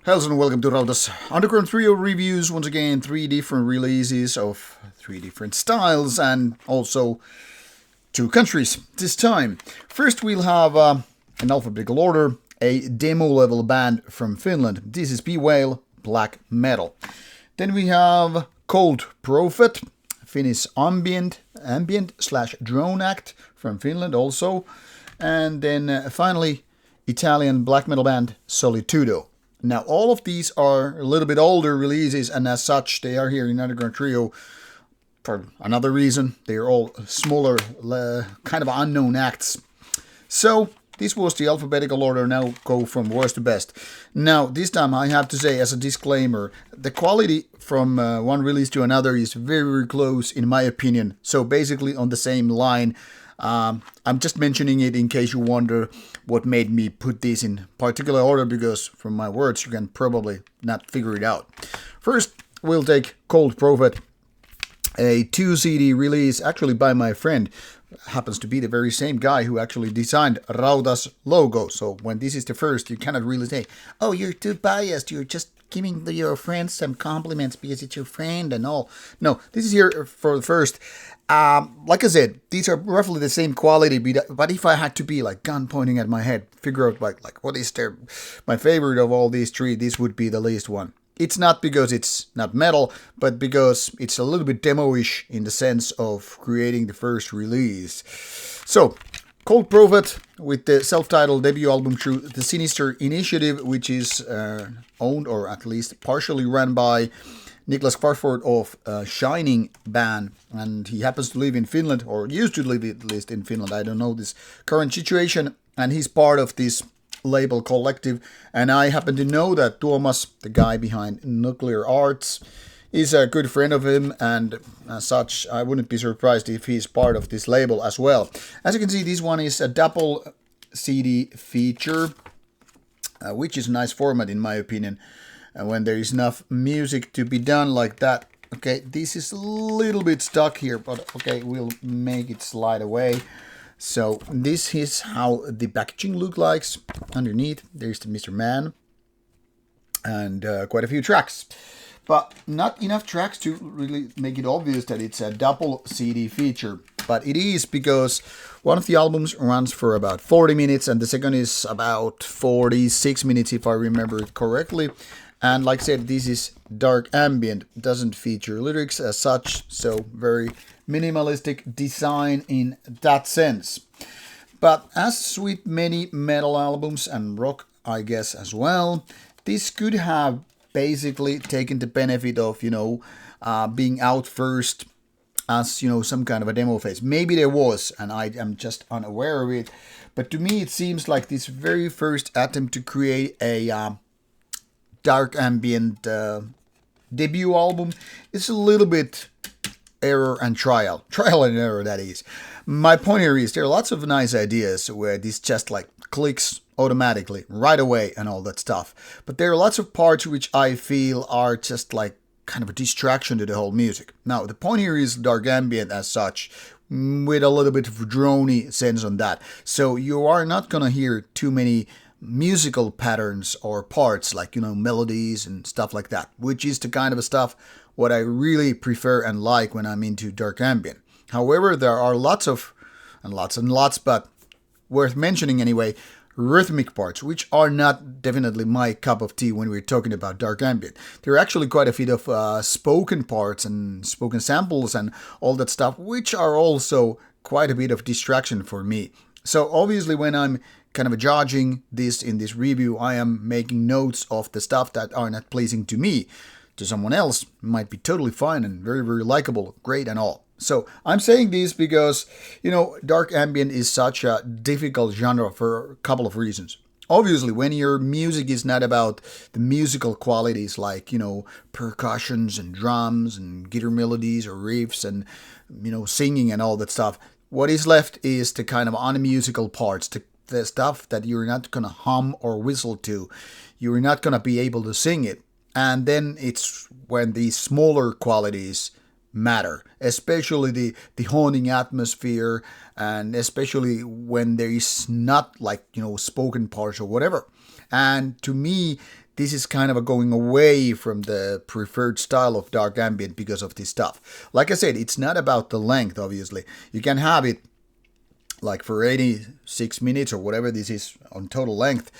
Hello and welcome to Rauta's Underground Trio reviews. Once again, 3 different releases of 3 different styles and also 2 countries this time. First we'll have, in alphabetical order, a demo level band from Finland. This is Bewail Black Metal. Then we have Cold Prophet, Finnish ambient / drone act from Finland also. And then finally, Italian black metal band Solitvdo. Now, all of these are a little bit older releases, and as such, they are here in Underground Trio for another reason. They are all smaller, kind of unknown acts. So, this was the alphabetical order. Now go from worst to best. Now, this time I have to say as a disclaimer, the quality from one release to another is very, very close in my opinion. So, basically on the same line. I'm just mentioning it in case you wonder what made me put this in particular order, because from my words you can probably not figure it out. First, we'll take Cold Prophet, a 2 CD release actually by my friend. Happens to be the very same guy who actually designed Rauta's logo. So when this is the first, you cannot really say, oh, you're too biased, you're just giving your friends some compliments because it's your friend and all. No, this is here for the first. Like I said, these are roughly the same quality, but if I had to be like gun pointing at my head, figure out like what is my favorite of all these 3, this would be the least one. It's not because it's not metal, but because it's a little bit demo-ish in the sense of creating the first release. So, Cold Prophet with the self-titled debut album through the Sinister initiative, which is owned or at least partially run by Niklas Kvarford of Shining band, and he happens to live in Finland, or used to live at least in Finland. I don't know this current situation, and he's part of this label collective, and I happen to know that Tuomas, the guy behind Nuclear Arts, is a good friend of him, and as such, I wouldn't be surprised if he's part of this label as well. As you can see, this one is a double CD feature, which is a nice format in my opinion. And when there is enough music to be done like that. Okay, this is a little bit stuck here, but okay, we'll make it slide away. So this is how the packaging looks like. Underneath, there's the Mr. Man and quite a few tracks. But not enough tracks to really make it obvious that it's a double CD feature. But it is because one of the albums runs for about 40 minutes and the second is about 46 minutes if I remember it correctly. And like I said, this is dark ambient, doesn't feature lyrics as such, so very minimalistic design in that sense. But as with many metal albums and rock, I guess as well, this could have basically taken the benefit of, being out first as, some kind of a demo phase. Maybe there was, and I am just unaware of it. But to me, it seems like this very first attempt to create a dark ambient debut album is a little bit error and trial and error, that is. My point here is there are lots of nice ideas where this just like clicks automatically right away and all that stuff, but there are lots of parts which I feel are just like kind of a distraction to the whole music. Now the point here is dark ambient as such, with a little bit of droney sense on that, so you are not gonna hear too many musical patterns or parts like melodies and stuff like that, which is the kind of stuff what I really prefer and like when I'm into dark ambient. However, there are lots, but worth mentioning anyway, rhythmic parts, which are not definitely my cup of tea when we're talking about dark ambient. There are actually quite a bit of spoken parts and spoken samples and all that stuff, which are also quite a bit of distraction for me. So obviously when I'm kind of judging this in this review, I am making notes of the stuff that are not pleasing to me. To someone else, might be totally fine and very, very likable, great and all. So I'm saying this because, dark ambient is such a difficult genre for a couple of reasons. Obviously, when your music is not about the musical qualities like, percussions and drums and guitar melodies or riffs and, singing and all that stuff, what is left is the kind of unmusical parts, the stuff that you're not going to hum or whistle to. You're not going to be able to sing it. And then it's when these smaller qualities matter, especially the haunting atmosphere, and especially when there is not spoken parts or whatever. And to me, this is kind of going away from the preferred style of dark ambient because of this stuff. Like I said, it's not about the length, obviously. You can have it like for 86 minutes or whatever this is on total length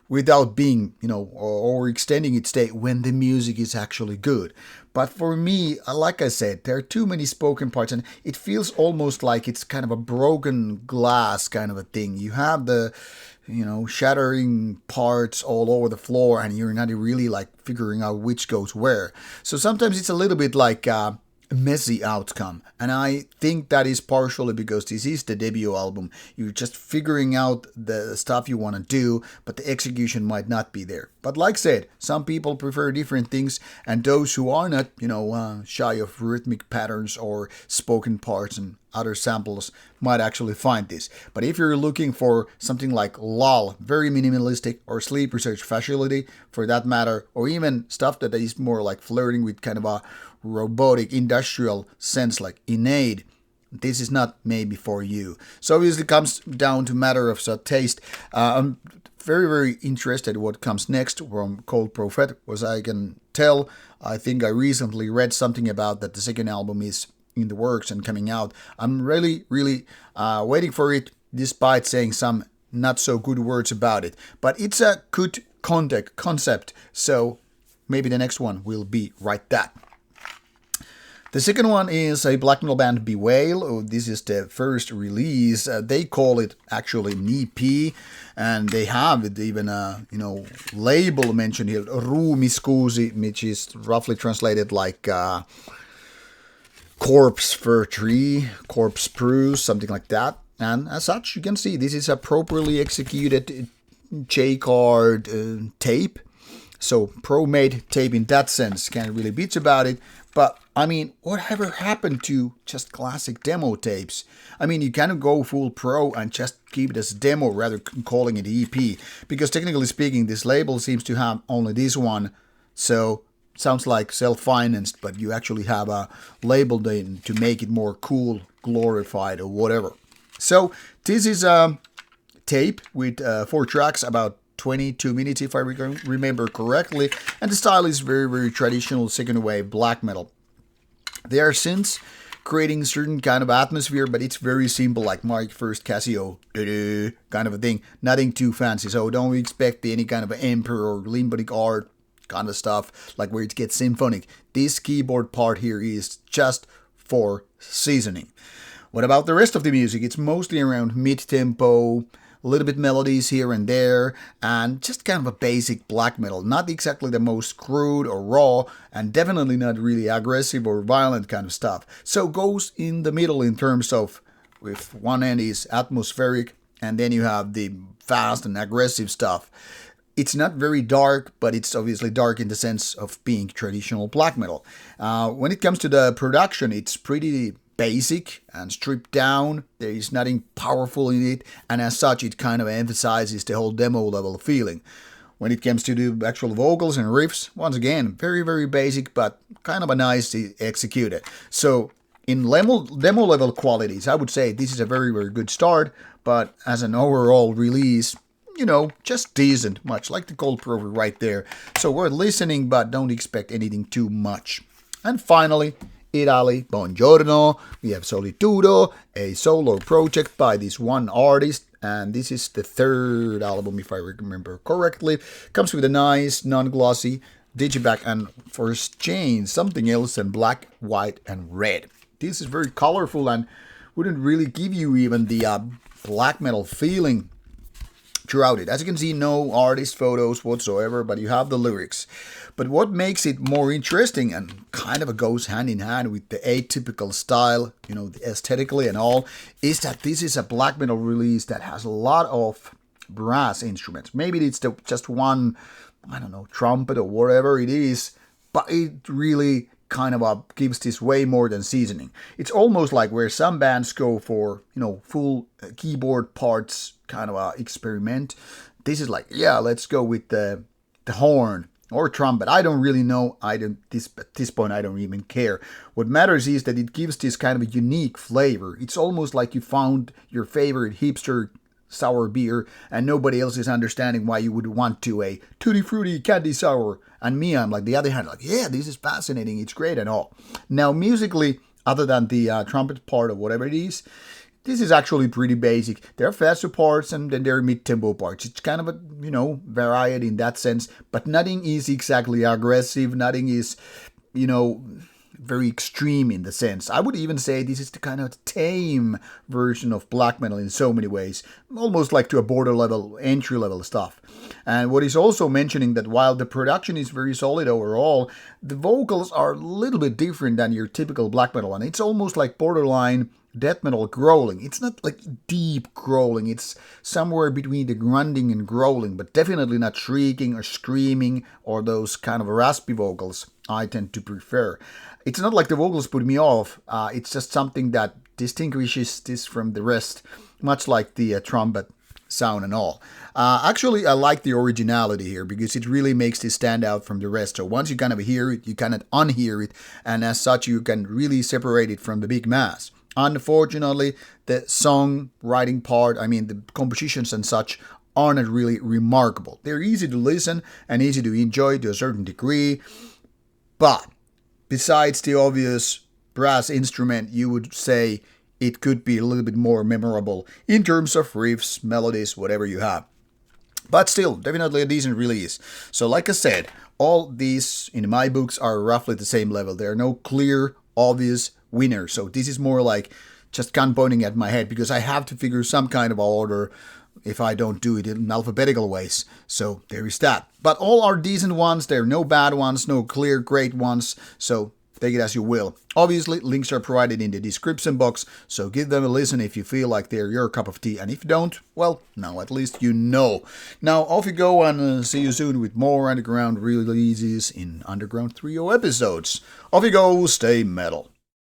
without being, or extending its stay when the music is actually good. But for me, like I said, there are too many spoken parts and it feels almost like it's kind of a broken glass kind of a thing. You have the shattering parts all over the floor and you're not really like figuring out which goes where. So sometimes it's a little bit like a messy outcome. And I think that is partially because this is the debut album. You're just figuring out the stuff you want to do, but the execution might not be there. But like I said, some people prefer different things, and those who are not, shy of rhythmic patterns or spoken parts and other samples might actually find this. But if you're looking for something like lull, very minimalistic, or sleep research facility for that matter, or even stuff that is more like flirting with kind of a robotic industrial sense like innate, this is not maybe for you. So obviously it comes down to matter of taste. I'm very, very interested what comes next from Cold Prophet. As I can tell, I think I recently read something about that the second album is in the works and coming out. I'm really, really waiting for it, despite saying some not so good words about it. But it's a good concept, so maybe the next one will be right that. The second one is a black metal band, Bewail. This is the first release. They call it actually an EP, and they have it even a label mentioned here, Ruumiskuusi, which is roughly translated like corpse fir tree, corpse spruce, something like that. And as such, you can see this is a properly executed J-card tape. So pro-made tape in that sense, can't really bitch about it. But, I mean, whatever happened to just classic demo tapes? I mean, you can go full pro and just keep it as a demo rather than calling it EP. Because technically speaking, this label seems to have only this one. So, sounds like self-financed, but you actually have a label then to make it more cool, glorified, or whatever. So, this is a tape with 4 tracks, about 22 minutes if I remember correctly, and the style is very, very traditional second wave black metal. They are since creating certain kind of atmosphere, but it's very simple, like Mark First Casio kind of a thing, nothing too fancy, so don't expect any kind of emperor or limbic art kind of stuff, like where it gets symphonic. This keyboard part here is just for seasoning. What about the rest of the music? It's mostly around mid-tempo, a little bit melodies here and there, and just kind of a basic black metal. Not exactly the most crude or raw, and definitely not really aggressive or violent kind of stuff. So goes in the middle in terms of, with one end is atmospheric, and then you have the fast and aggressive stuff. It's not very dark, but it's obviously dark in the sense of being traditional black metal. When it comes to the production, it's pretty basic and stripped down. There is nothing powerful in it, and as such it kind of emphasizes the whole demo level feeling. When it comes to the actual vocals and riffs, once again, very, very basic, but kind of a nicely executed. So in demo level qualities, I would say this is a very, very good start, but as an overall release, just decent, much like the Cold Prophet right there. So worth listening, but don't expect anything too much. And finally, Italy, buongiorno, we have Solitvdo, a solo project by this one artist, and this is the third album if I remember correctly. Comes with a nice, non-glossy digipack, and for chain, something else in black, white, and red. This is very colorful and wouldn't really give you even the black metal feeling throughout it. As you can see, no artist photos whatsoever, but you have the lyrics. But what makes it more interesting and kind of goes hand in hand with the atypical style, aesthetically and all, is that this is a black metal release that has a lot of brass instruments. Maybe it's just one, trumpet or whatever it is, but it really kind of gives this way more than seasoning. It's almost like where some bands go for, full keyboard parts kind of experiment. This is like, yeah, let's go with the horn or trumpet. I don't really know. At this point, I don't even care. What matters is that it gives this kind of a unique flavor. It's almost like you found your favorite hipster sour beer, and nobody else is understanding why you would want to a tutti frutti candy sour. And me, I'm like the other hand, like, yeah, this is fascinating, it's great and all. Now, musically, other than the trumpet part or whatever it is, this is actually pretty basic. There are faster parts and then there are mid-tempo parts. It's kind of a, variety in that sense, but nothing is exactly aggressive. Nothing is, very extreme in the sense. I would even say this is the kind of tame version of black metal in so many ways, almost like to a border level, entry level stuff. And what he's also mentioning that while the production is very solid overall, the vocals are a little bit different than your typical black metal, and it's almost like borderline death metal growling. It's not like deep growling, it's somewhere between the grunting and growling, but definitely not shrieking or screaming or those kind of raspy vocals I tend to prefer. It's not like the vocals put me off, it's just something that distinguishes this from the rest, much like the trumpet sound and all. Actually, I like the originality here because it really makes this stand out from the rest. So once you kind of hear it, you kind of unhear it, and as such, you can really separate it from the big mass. Unfortunately, the songwriting part, the compositions and such, are not really remarkable. They're easy to listen and easy to enjoy to a certain degree, but besides the obvious brass instrument, you would say it could be a little bit more memorable in terms of riffs, melodies, whatever you have. But still, definitely a decent release. So like I said, all these in my books are roughly the same level. There are no clear, obvious winner. So this is more like just gun pointing at my head because I have to figure some kind of order if I don't do it in alphabetical ways. So there is that. But all are decent ones. There are no bad ones, no clear great ones. So take it as you will. Obviously, links are provided in the description box, so give them a listen if you feel like they're your cup of tea. And if you don't, well, now at least you know. Now off you go, and see you soon with more underground releases in Underground 3.0 episodes. Off you go, stay metal.